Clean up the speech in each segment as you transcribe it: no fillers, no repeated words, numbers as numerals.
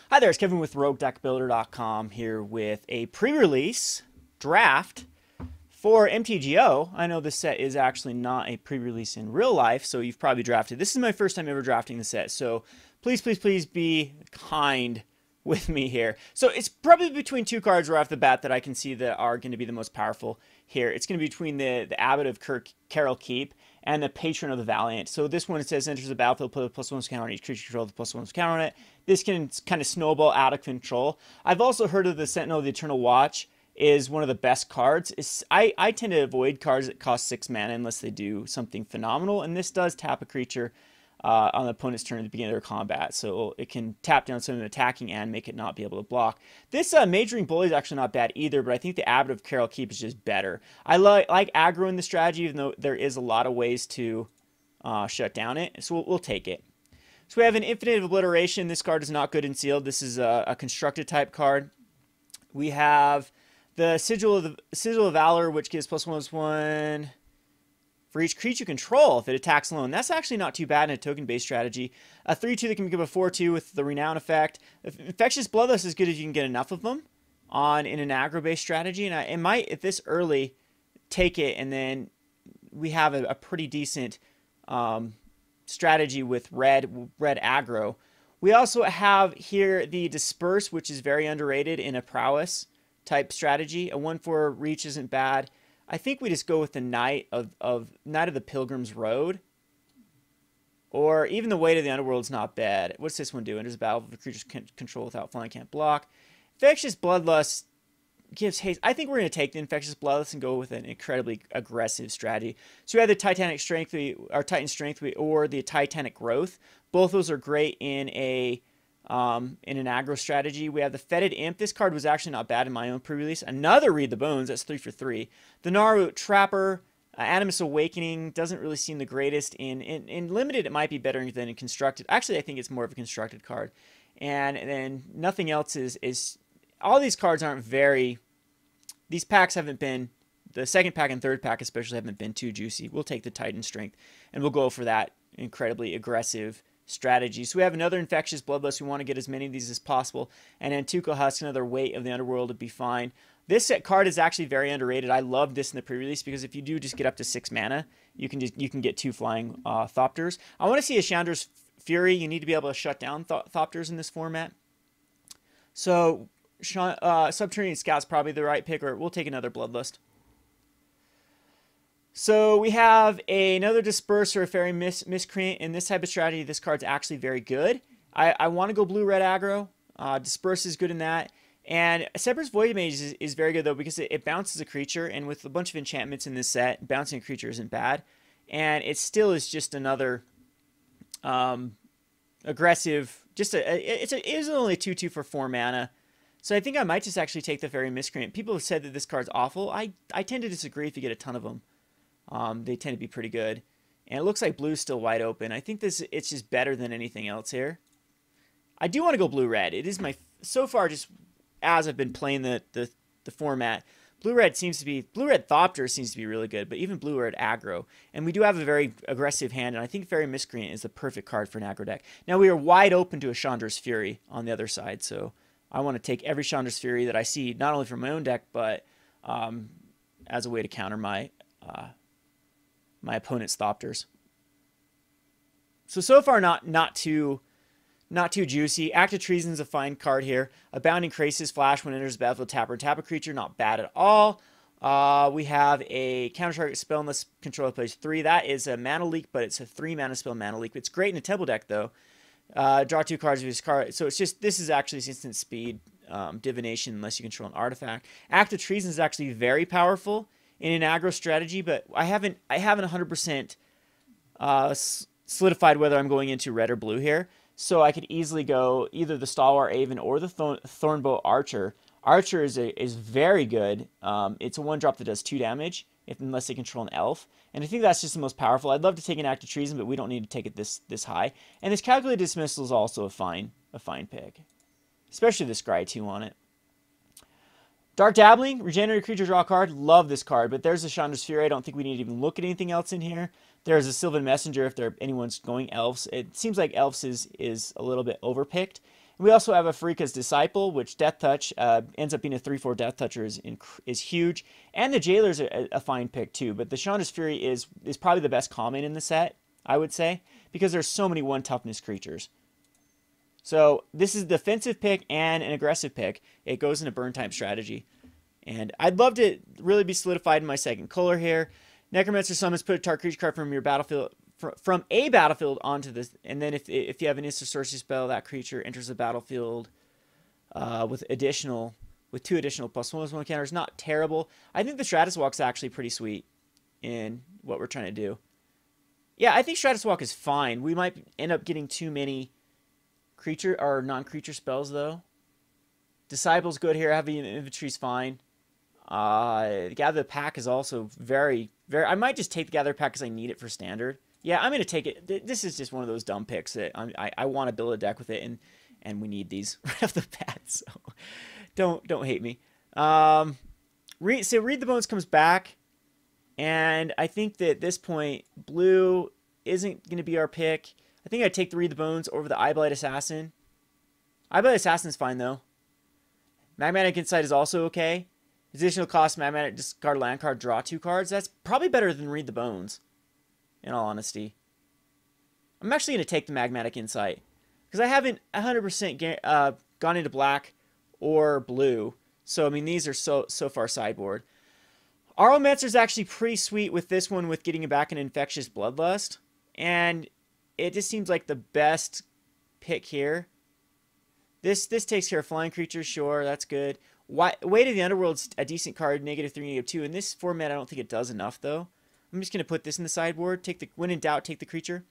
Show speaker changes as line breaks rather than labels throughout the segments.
Hi there, it's Kevin with RogueDeckBuilder.com here with a pre-release draft for MTGO. I know this set is actually not a pre-release in real life, so you've probably drafted. This is my first time ever drafting the set, so please, please, please be kind with me here. So it's probably between two cards right off the bat that I can see that are going to be the most powerful here. It's going to be between the Abbot of Carroll Keep and the Patron of the Valiant. So this one, it says enters the battlefield, put a +1 counter on each creature control with a +1 counter on it. This can kind of snowball out of control. I've also heard of the Sentinel of the Eternal Watch is one of the best cards. I tend to avoid cards that cost 6 mana unless they do something phenomenal, and this does tap a creature on the opponent's turn at the beginning of their combat, so it can tap down something attacking and make it not be able to block. This Majoring Bully is actually not bad either, but I think the Abbot of Carroll Keep is just better. I like aggro in the strategy, even though there is a lot of ways to shut down it, so we'll take it. So we have an Infinite Obliteration. This card is not good in sealed. This is a constructed type card. We have the Sigil of Valor, which gives +1/+1 for each creature control if it attacks alone. That's actually not too bad in a token-based strategy. A 3/2 that can become a 4/2 with the Renown effect. Infectious Bloodlust is good if you can get enough of them in an aggro-based strategy. And it might, if this early, take it, and then we have a pretty decent strategy with red aggro. We also have here the Disperse, which is very underrated in a prowess type strategy. A 1/4 reach isn't bad. I think we just go with the Knight of the Pilgrim's Road. Or even the Weight of the Underworld's not bad. What's this one do? Enters a battle for creatures control without flying, can't block. Infectious Bloodlust gives haste. I think we're going to take the Infectious Bloodlust and go with an incredibly aggressive strategy. So we have the Titanic Strength, or Titan Strength, or the Titanic Growth. Both those are great in an aggro strategy. We have the Fetid Imp. This card was actually not bad in my own pre-release. Another Read the Bones. That's 3 for 3. The Naru Trapper. Animus Awakening doesn't really seem the greatest. In limited, it might be better than in constructed. Actually, I think it's more of a constructed card. And then nothing else is all these cards aren't very... These packs haven't been... The second pack and third pack especially haven't been too juicy. We'll take the Titan Strength, and we'll go for that incredibly aggressive strategy. So we have another Infectious Bloodlust. We want to get as many of these as possible. And then Tuco Husk, another Weight of the Underworld, would be fine. This set card is actually very underrated. I love this in the pre-release because if you do just get up to 6 mana, you can get 2 flying Thopters. I want to see a Chandra's Fury. You need to be able to shut down Thopters in this format. So Subterranean Scout's probably the right pick, or we'll take another Bloodlust. So we have another Disperse or a Fairy Miscreant. In this type of strategy, this card's actually very good. I want to go blue-red aggro. Disperse is good in that. And Separate Void Mage is very good, though, because it bounces a creature. And with a bunch of enchantments in this set, bouncing a creature isn't bad. And it still is just another aggressive... It is only a 2/2 for 4 mana. So I think I might just actually take the Fairy Miscreant. People have said that this card's awful. I tend to disagree if you get a ton of them. They tend to be pretty good. And it looks like blue's still wide open. I think it's just better than anything else here. I do want to go blue-red. It is my... So far, just as I've been playing the format, blue-red Thopter seems to be really good, but even blue-red aggro. And we do have a very aggressive hand, and I think Fairy Miscreant is the perfect card for an aggro deck. Now, we are wide open to a Chandra's Fury on the other side, so I want to take every Chandra's Fury that I see, not only from my own deck, but as a way to counter my opponent's Thopters. So far, not too juicy. Act of Treason is a fine card here. Abounding Krasis Flash when it enters the battlefield, tap a creature, not bad at all. We have a counter target spell unless controller plays 3. That is a mana leak, but it's a 3 mana spell mana leak. It's great in a temple deck though. Draw 2 cards with this card. So it's just, this is actually instant speed divination unless you control an artifact. Act of Treason is actually very powerful in an aggro strategy, but I haven't 100% solidified whether I'm going into red or blue here. So I could easily go either the Stalwart Aven or the Thornbow Archer. Archer is very good. It's a 1-drop that does 2 damage unless they control an elf. And I think that's just the most powerful. I'd love to take an Act of Treason, but we don't need to take it this high. And this Calculated Dismissal is also a fine pick, especially the Scry 2 on it. Dark Dabbling, regenerate creature, draw a card. Love this card, but there's a Chandra's Fury. I don't think we need to even look at anything else in here. There's a Sylvan Messenger if anyone's going elves. It seems like elves is a little bit overpicked. We also have a Farika's Disciple, which Death Touch ends up being a 3/4 Death Toucher is huge. And the Jailer's a fine pick too, but the Chandra's Fury is probably the best common in the set, I would say, because there's so many 1 toughness creatures. So this is a defensive pick and an aggressive pick. It goes in a burn type strategy. And I'd love to really be solidified in my second color here. Necromancer Summons, put a target creature card from your battlefield from a battlefield onto this, and then if you have an instant sorcery spell, that creature enters the battlefield with 2 additional +1/+1 counters. Not terrible. I think the Stratus Walk's actually pretty sweet in what we're trying to do. Yeah, I think Stratus Walk is fine. We might end up getting too many creature or non-creature spells though. Disciple's good here. Heavy Infantry's fine. Gather the Pack is also very, very... I might just take the Gather Pack because I need it for Standard. Yeah, I'm going to take it. This is just one of those dumb picks that I want to build a deck with it, and we need these right off the bat, so don't hate me. Read the Bones comes back, and I think that at this point, blue isn't going to be our pick. I think I'd take the Read the Bones over the Eyeblight Assassin. Eyeblight Assassin's fine, though. Magmatic Insight is also okay. Additional cost, Magmatic, discard land card, draw 2 cards. That's probably better than Read the Bones, in all honesty. I'm actually going to take the Magmatic Insight, because I haven't 100% gone into black or blue. So, I mean, these are so far sideboard. Aromancer's actually pretty sweet with this one, with getting back an Infectious Bloodlust. And it just seems like the best pick here. This takes care of flying creatures, sure, that's good. Weight of the Underworld's a decent card, -3, -2. In this format, I don't think it does enough, though. I'm just going to put this in the sideboard. When in doubt, take the creature.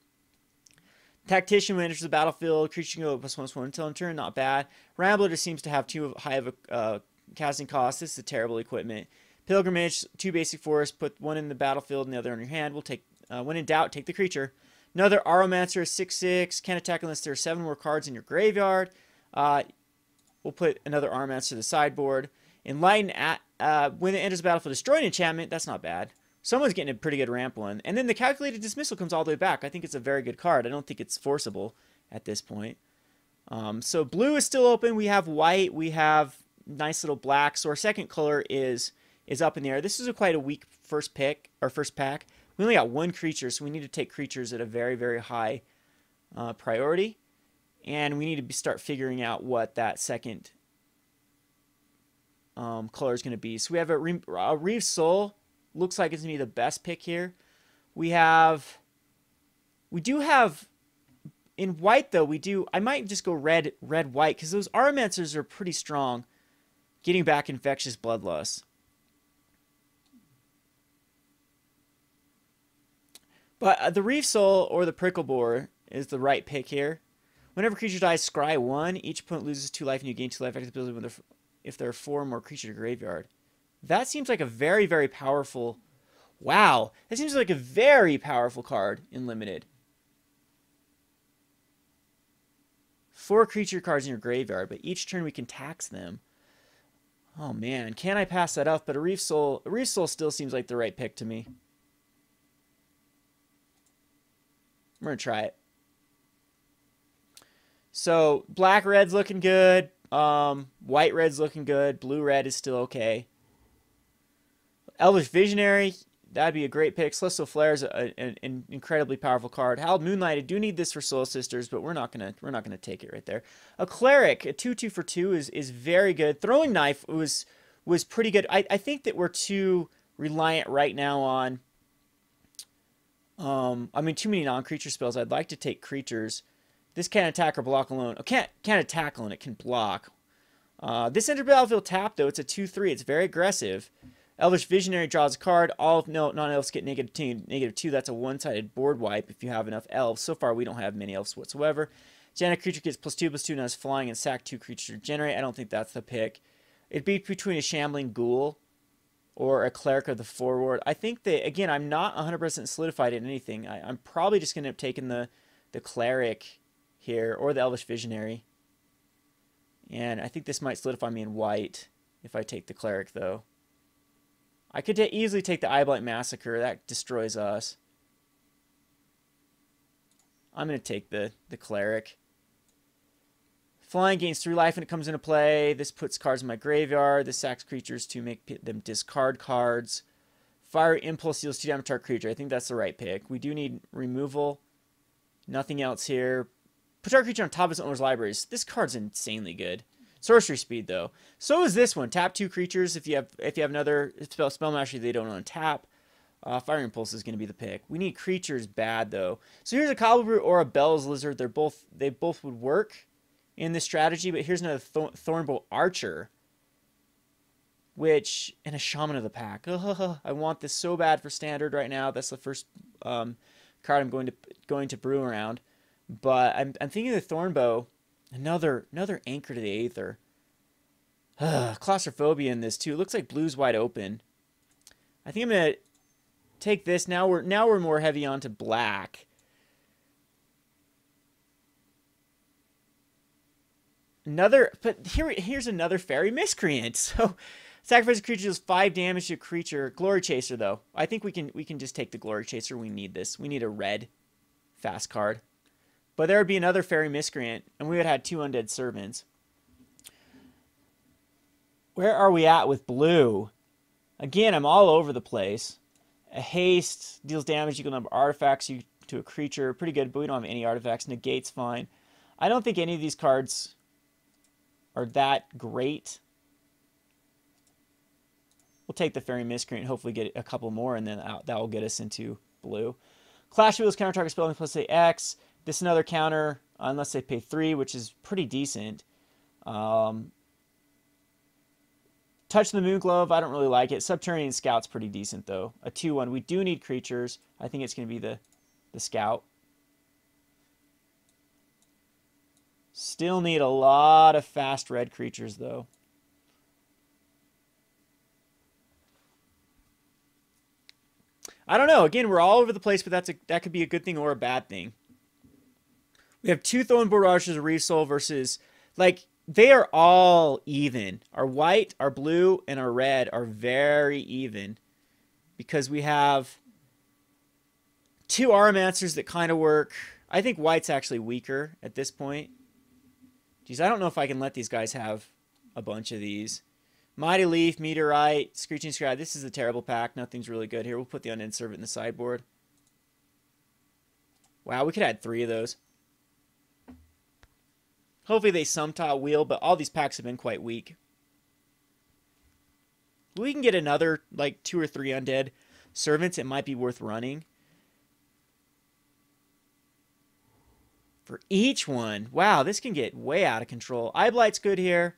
Tactician, when it enters the battlefield, creature can go +1/+1 until end turn, not bad. Rambler just seems to have too high of a casting cost. This is a terrible equipment. Pilgrimage, 2 basic forests, put 1 in the battlefield and the other in your hand. We'll take, when in doubt, take the creature. Another Aromancer, 6/6, can't attack unless there are 7 more cards in your graveyard. We'll put another Aromancer to the sideboard. Enlighten, when it enters the battlefield, destroy an enchantment. That's not bad. Someone's getting a pretty good ramp one. And then the Calculated Dismissal comes all the way back. I think it's a very good card. I don't think it's forcible at this point. So blue is still open. We have white. We have nice little black. So our second color is up in the air. This is quite a weak first pick, or first pack. We only got 1 creature, so we need to take creatures at a very, very high priority. And we need to start figuring out what that second color is going to be. So we have a Reeve Soul. Looks like it's going to be the best pick here. We do have, in white though, I might just go red, white, because those Aromancers are pretty strong, getting back Infectious Bloodlust. But the Reeve Soul or the Prickle Boar is the right pick here. Whenever a creature dies, scry 1. Each opponent loses 2 life and you gain 2 life if there are 4 more creatures in your graveyard. That seems like a very, very powerful... Wow! That seems like a very powerful card in Limited. 4 creature cards in your graveyard, but each turn we can tax them. Oh man, can I pass that up? But a Reeve Soul still seems like the right pick to me. I'm going to try it. So, black-red's looking good. White-red's looking good. Blue-red is still okay. Elvish Visionary, that'd be a great pick. Celestial Flare is an incredibly powerful card. Hallowed Moonlight, I do need this for Soul Sisters, but we're not gonna take it right there. A Cleric, a 2/2 for 2 is very good. Throwing Knife was pretty good. I think that we're too reliant right now on too many non-creature spells. I'd like to take creatures. This can't attack or block alone. Oh, can't attack alone. It can block. This enters battlefield tap though. It's a 2/3. It's very aggressive. Elvish Visionary draws a card. All non-elves get -2. That's a one-sided board wipe if you have enough elves. So far, we don't have many elves whatsoever. Generate creature gets +2/+2 and has flying and sack 2 creatures to generate. I don't think that's the pick. It'd be between a Shambling Ghoul or a Cleric of the Forward. I think that, again, I'm not 100% solidified in anything. I'm probably just going to end up taking the Cleric here or the Elvish Visionary. And I think this might solidify me in white if I take the Cleric, though. I could easily take the Eyeblight Massacre. That destroys us. I'm going to take the Cleric. Flying gains 3 life when it comes into play. This puts cards in my graveyard. This sacks creatures to make them discard cards. Fire Impulse deals 2 damage to our creature. I think that's the right pick. We do need removal. Nothing else here. Put our creature on top of its owner's libraries. This card's insanely good. Sorcery speed though. So is this one. Tap 2 creatures if you have another spell mastery they don't untap. Fire Impulse is going to be the pick. We need creatures bad though. So here's a Cobblebrute or a Bell's Lizard. They both would work in this strategy, but here's another Thornbolt Archer, and a Shaman of the Pack. I want this so bad for Standard right now. That's the first card I'm going to brew around. But I'm thinking of the Thornbow, another Anchor to the Aether. Claustrophobia in this too. It looks like blue's wide open. I think I'm gonna take this. Now we're more heavy onto black. Here's another Fairy Miscreant. So sacrifice a creature deals 5 damage to a creature. Glory Chaser though. I think we can just take the Glory Chaser. We need this. We need a red fast card. But there would be another Fairy Miscreant, and we would have had 2 Undead Servants. Where are we at with blue? Again, I'm all over the place. A haste deals damage equal number of artifacts to a creature. Pretty good, but we don't have any artifacts. Negate's fine. I don't think any of these cards are that great. We'll take the Fairy Miscreant and hopefully get a couple more, and then that will get us into blue. Clash Wheels counter target spell plus say X. This is another counter unless they pay 3, which is pretty decent. Touch the Moonglove, I don't really like it. Subterranean Scout's pretty decent though. A 2/1. We do need creatures. I think it's going to be the Scout. Still need a lot of fast red creatures though. I don't know. Again, we're all over the place, but that could be a good thing or a bad thing. We have 2 Thornbolt Archers, a Reef Soul versus, like, they are all even. Our white, our blue, and our red are very even because we have 2 Aromancers that kind of work. I think white's actually weaker at this point. Geez, I don't know if I can let these guys have a bunch of these. Mighty Leaf, Meteorite, Screeching Scribe. This is a terrible pack. Nothing's really good here. We'll put the Undead Servant in the sideboard. Wow, we could add 3 of those. Hopefully they sometime wheel, but all these packs have been quite weak. We can get another, like, 2 or 3 Undead Servants. It might be worth running. For each one. Wow, this can get way out of control. Eyeblight's good here.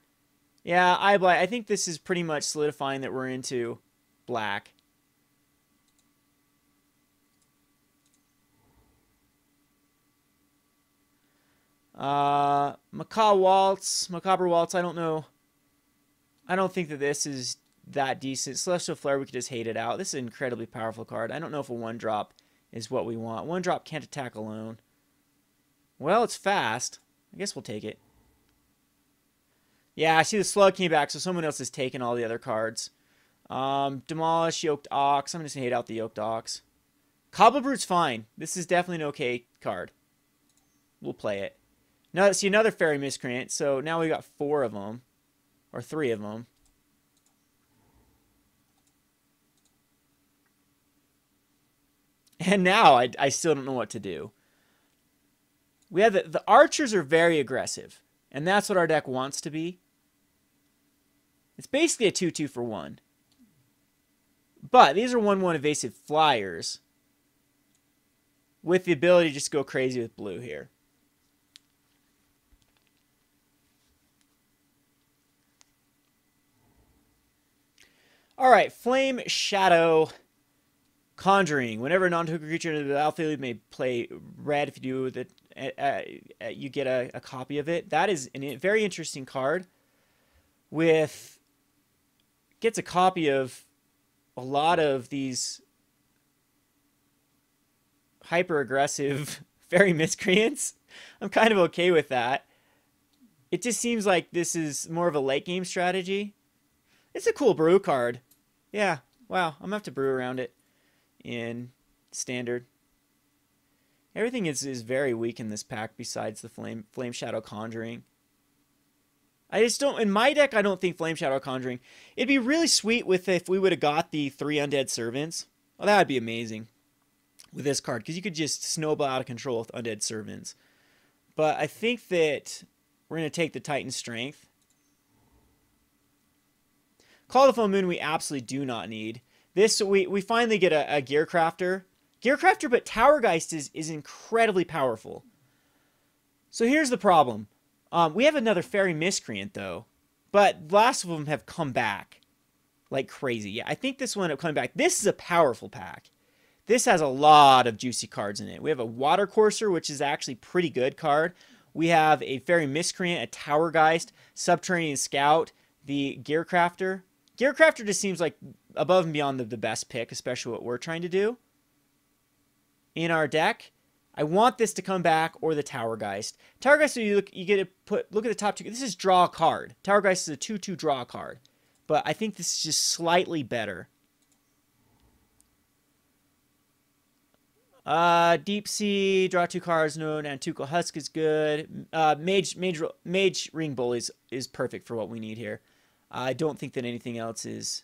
Yeah, Eyeblight. I think this is pretty much solidifying that we're into black. Macabre Waltz, I don't know. I don't think that this is that decent. Celestial Flare, we could just hate it out. This is an incredibly powerful card. I don't know if a 1-drop is what we want. 1-drop can't attack alone. Well, it's fast. I guess we'll take it. Yeah, I see the Slug came back, so someone else has taken all the other cards. Demolish, Yoked Ox. I'm just going to hate out the Yoked Ox. Cobblebrute's fine. This is definitely an okay card. We'll play it. Now, see another Fairy Miscreant, so now we got 4 of them. Or 3 of them. And now I still don't know what to do. We have the Archers are very aggressive. And that's what our deck wants to be. It's basically a 2/2 for 1. But these are 1/1 evasive flyers. With the ability to just go crazy with blue here. Alright, Flame Shadow Conjuring. Whenever a non-token creature in the battlefield may play red, if you do that, you get a copy of it. That is a very interesting card. Gets a copy of a lot of these hyper-aggressive Fairy Miscreants. I'm kind of okay with that. It just seems like this is more of a late game strategy. It's a cool brew card. Yeah, wow, I'm going to have to brew around it in Standard. Everything is very weak in this pack besides the Flame Shadow Conjuring. I just don't, in my deck, I don't think Flame Shadow Conjuring. It'd be really sweet if we would have got the 3 Undead Servants. Well, that would be amazing with this card, because you could just snowball out of control with Undead Servants. But I think that we're going to take the Titan Strength. Call of the Full Moon we absolutely do not need. This, we finally get a Gear Crafter. Gear Crafter, but Tower Geist is incredibly powerful. So here's the problem. We have another Fairy Miscreant, though. But lots of them have come back like crazy. Yeah, I think this will end up coming back. This is a powerful pack. This has a lot of juicy cards in it. We have a Water Courser, which is actually a pretty good card. We have a Fairy Miscreant, a Tower Geist, Subterranean Scout, the Gear Crafter. Gear Crafter just seems like above and beyond the best pick, especially what we're trying to do in our deck. I want this to come back, or the Tower Geist. Tower Geist, you get to look at the top two. This is draw a card. Tower Geist is a 2/2 draw card. But I think this is just slightly better. Deep Sea, draw 2 cards, no, Nantuko Husk is good. Mage Ring Bull is perfect for what we need here. I don't think that anything else is.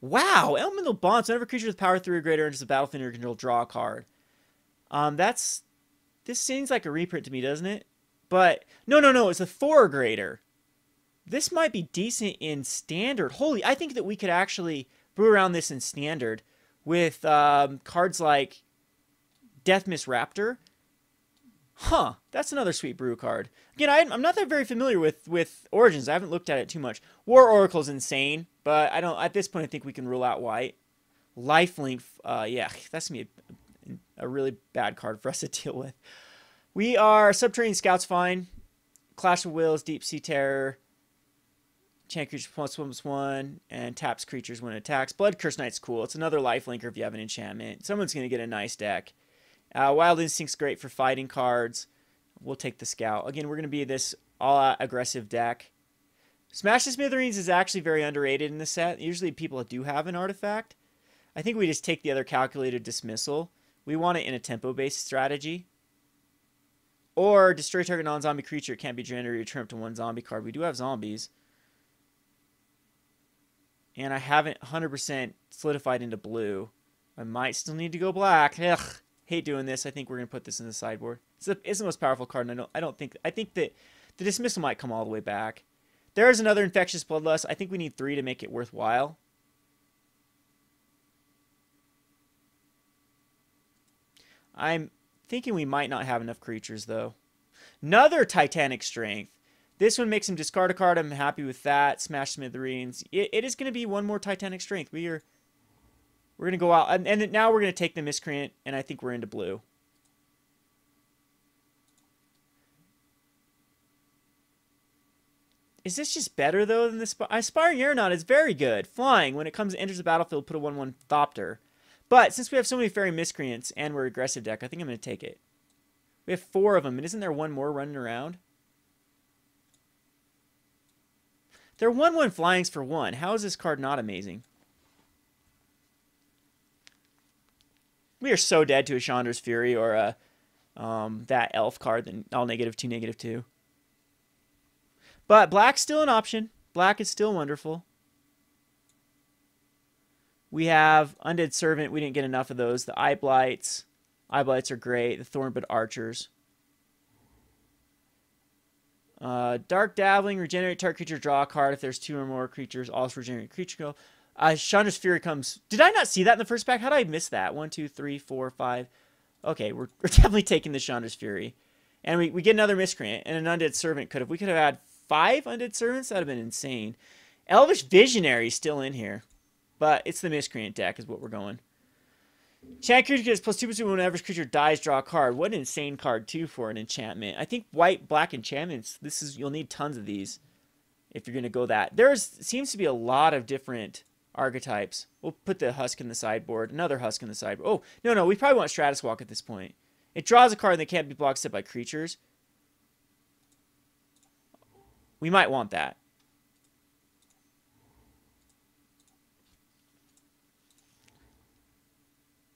Wow, Elemental Bonds. Whenever a creature with power 3 or greater enters the battlefield under control, draw a card. This seems like a reprint to me, doesn't it? But no, it's a 4 or greater. This might be decent in Standard. Holy, I think that we could actually brew around this in Standard with cards like Deathmist Raptor. Huh, that's another sweet brew card. Again, I'm not that very familiar with Origins. I haven't looked at it too much. War Oracle's insane, but I don't. At this point, I think we can rule out white. Lifelink, yeah, that's gonna be a really bad card for us to deal with. We are Subterranean Scout's fine. Clash of Wills, Deep Sea Terror. Chant creature +1/+1 and taps creatures when it attacks. Blood Curse Knight's cool. It's another lifelinker if you have an enchantment. Someone's gonna get a nice deck. Wild Instinct's great for fighting cards. We'll take the Scout. Again, we're going to be this all-out aggressive deck. Smash the Smithereens is actually very underrated in the set. Usually people do have an artifact. I think we just take the other Calculated Dismissal. We want it in a tempo-based strategy. Or destroy target non-zombie creature. It can't be generated. Return up to 1 zombie card. We do have zombies. And I haven't 100% solidified into blue. I might still need to go black. Ugh. Hate doing this. I think we're gonna put this in the sideboard. It's the most powerful card, and I think that the Dismissal might come all the way back. There is another Infectious Bloodlust. I think we need 3 to make it worthwhile. I'm thinking we might not have enough creatures though. Another Titanic Strength. This one makes him discard a card. I'm happy with that. Smash Smithereens. It is gonna be one more Titanic Strength. We're going to go out, and now we're going to take the Miscreant, and I think we're into blue. Is this just better, though, than this? Aspiring Aeronaut is very good. Flying. When it enters the battlefield, put a 1/1 Thopter. But since we have so many Fairy Miscreants, and we're aggressive deck, I think I'm going to take it. We have 4 of them, and isn't there one more running around? They're 1/1 Flyings for 1. How is this card not amazing? We are so dead to a Chandra's Fury or that elf card, then all -2, -2. But black's still an option. Black is still wonderful. We have Undead Servant. We didn't get enough of those. The Eye Blights. Eye Blights are great. The Thornbud Archers. Dark Dabbling. Regenerate target creature. Draw a card if there's 2 or more creatures. Also regenerate creature go. Chandra's Fury comes. Did I not see that in the first pack? How did I miss that? 1, 2, 3, 4, 5. Okay, we're definitely taking the Chandra's Fury. And we get another Miscreant and an Undead Servant. We could have had 5 Undead Servants? That would have been insane. Elvish Visionary is still in here. But it's the Miscreant deck is what we're going. Enchant creature gets +2/+2 when average creature dies, draw a card. What an insane card, too, for an enchantment. I think white-black enchantments, you'll need tons of these if you're going to go that. Seems to be a lot of different archetypes. We'll put the Husk in the sideboard. Another Husk in the sideboard. Oh, no, we probably want Stratus Walk at this point. It draws a card that can't be blocked except by creatures. We might want that.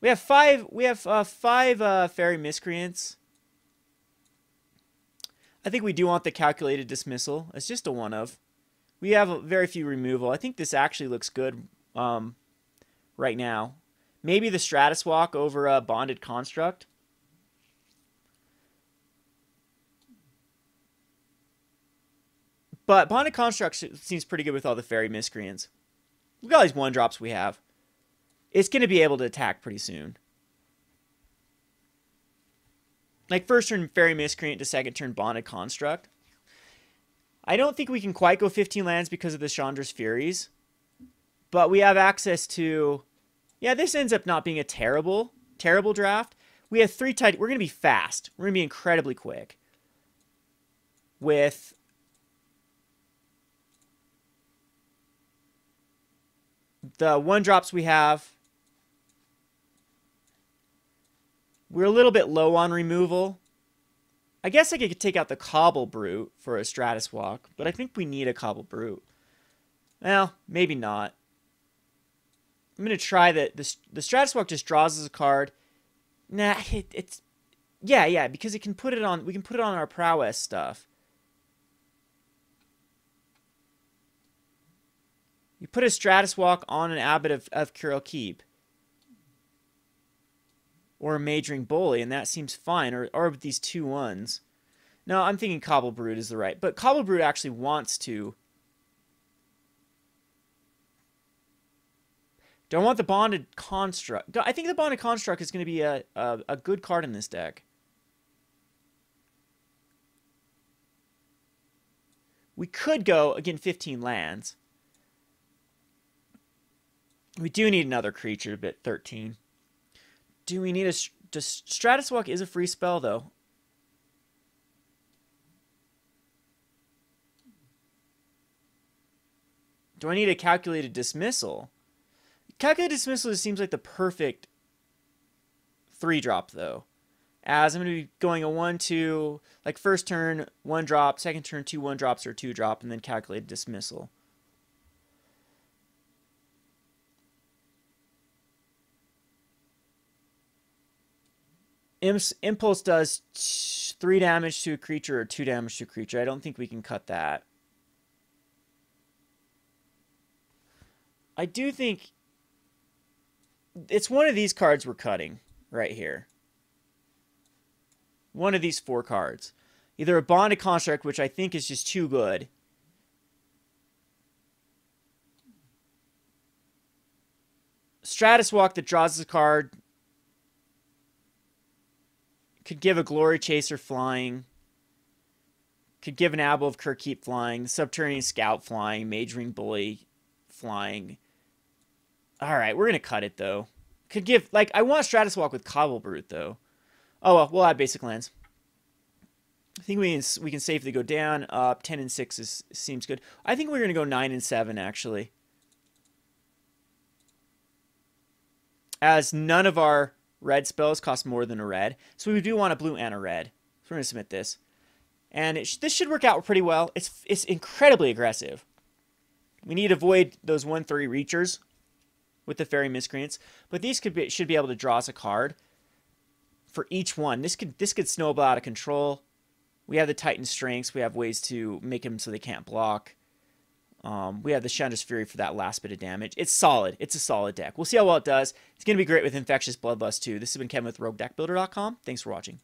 We have five Fairy Miscreants. I think we do want the calculated dismissal. It's just a one of. We have a very few removal. I think this actually looks good right now. Maybe the Stratus Walk over a Bonded Construct. But Bonded Construct seems pretty good with all the Fairy Miscreants. Look at all these 1-drops we have. It's going to be able to attack pretty soon. Like first turn Fairy Miscreant to second turn Bonded Construct. I don't think we can quite go 15 lands because of the Chandra's Furies. But we have access to... Yeah, this ends up not being a terrible draft. We have 3 tight... We're going to be fast. We're going to be incredibly quick. With... the 1-drops we have... We're a little bit low on removal. I guess I could take out the Cobble Brute for a Stratus Walk, but I think we need a Cobble Brute. Well, maybe not. I'm going to try that. The Stratus Walk just draws us a card. Nah, it's... Yeah, because it can put it on... We can put it on our prowess stuff. You put a Stratus Walk on an Abbot of Curel Keep. Or a Majoring Bully, and that seems fine. Or with these 2-1s. No, I'm thinking Cobble Brute is the right. But Cobble Brute actually wants to... Do I want the Bonded Construct? I think the Bonded Construct is going to be a good card in this deck. We could go, again, 15 lands. We do need another creature to bit 13. Do we need a... Stratus Walk is a free spell, though. Do I need a Calculated Dismissal? Calculated Dismissal seems like the perfect 3-drop, though. As I'm going to be going a 1-2, like first turn, 1-drop, second turn, 2 1-drops or 2-drop, and then Calculated Dismissal. Impulse does 3 damage to a creature or 2 damage to a creature. I don't think we can cut that. I do think it's one of these cards we're cutting right here. One of these 4 cards. Either a Bonded Construct, which I think is just too good. Stratus Walk that draws a card. Could give a Glory Chaser flying. Could give an Abbot of Curkeep flying. Subterranean Scout flying. Majoring Bully flying. Alright, we're going to cut it, though. Could give... Like, I want Stratus Walk with Cobble Brute, though. Oh, well, we'll add basic lands. I think we can safely go down. Up 10 and 6 seems good. I think we're going to go 9 and 7, actually. As none of our red spells cost more than a red. So we do want a blue and a red. So we're going to submit this. And this should work out pretty well. It's incredibly aggressive. We need to avoid those 1-3 reachers with the Fairy Miscreants. But these should be able to draw us a card for each one. This could snowball out of control. We have the Titan Strengths. We have ways to make them so they can't block. We have the Chandra's Fury for that last bit of damage. It's solid. It's a solid deck. We'll see how well it does. It's going to be great with Infectious Bloodlust too. This has been Kevin with RogueDeckBuilder.com. Thanks for watching.